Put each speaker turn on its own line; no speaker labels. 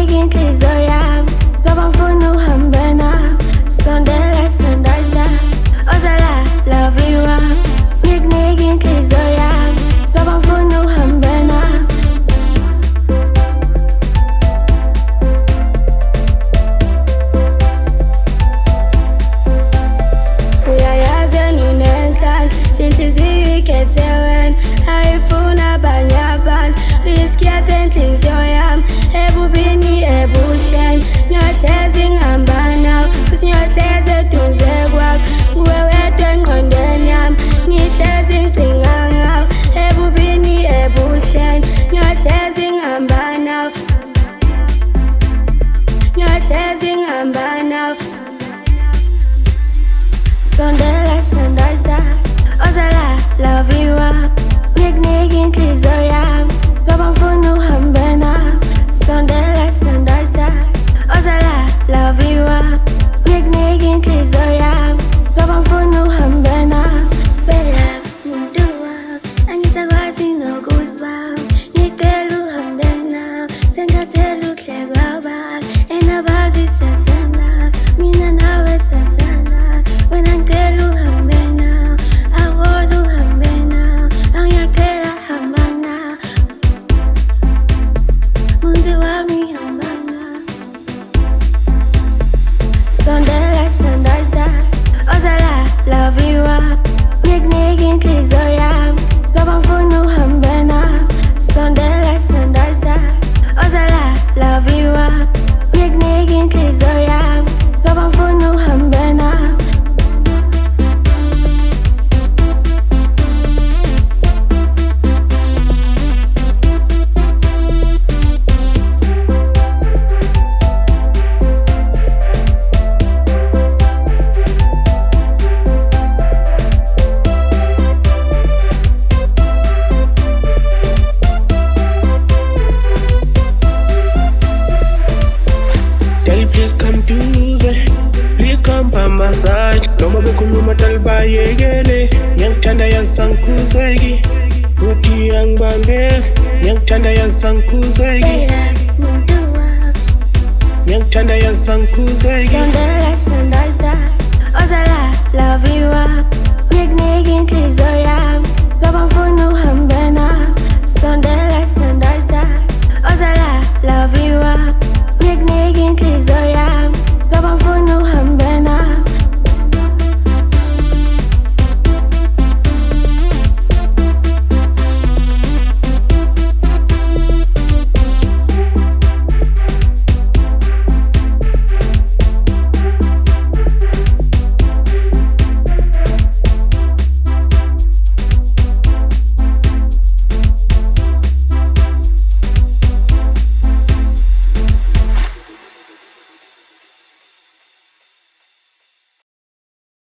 ngikunika inhliziyo yami ngoba ngifuna uhambe nawe. Sondela sandaza ozala laviwa ngikunika inhliziyo yami ngoba ngifuna uhambe nawe. Uyayazi unenhlanhla inhliziyo ikhethe wena ayifuna abanye abantu. Riskiyathe inhliziyo yami ebubini ebuhleni ngiyohlezi ngihamba nawe futhi ngiyohlezi eduze kwakho. Nguwe wedwa engqondweni yami ngihlezi ngicinga ngawe ebubini ebuhleni ngiyohlezi ngihamba nawe ngiyohlezi ngihamba nawe. Sondela sandaza ozala laviwa ngikunika inhliziyo yami ngoba ngifuna uhambe nawe. Sondela sandaza ozala laviwa ngikunika inhliziyo yami ngoba ngifuna uhambe nawe. Bella muntu wami angisakwazi nokuzibamba ngicela uhambe nawe sengathela ukuhlekwa abantu enabazi sathana mina nawe sathana. Wena ngicela uhambe nawe awona uhambe nawe angiyacela hamba nawe muntu wami hamba nawe. Sondela sandaza ozala laviwa ngikunika inhliziyo yami ngoba ngifuna uhambe nawe. Sondela sandaza ozala laviwa ngikunika inhliziyo yami ngoba ngifuna uhambe nawe.
Daddy, please come to me. Please come by my side. Noma bekhuluma talibayekele. Ngiyangithanda yasangikhuzeki futhi yangibambe. Ngiyangithanda yasangikhuzeki
Bella muntu wami
ngiyangithanda yasangikhuzeki.
sondela sandaza ozala laviwa ngikunika inhliziyo yami ngoba ngifuna uhambe nawe. Sondela sandaza ozala laviwa ngikunika inhliziyo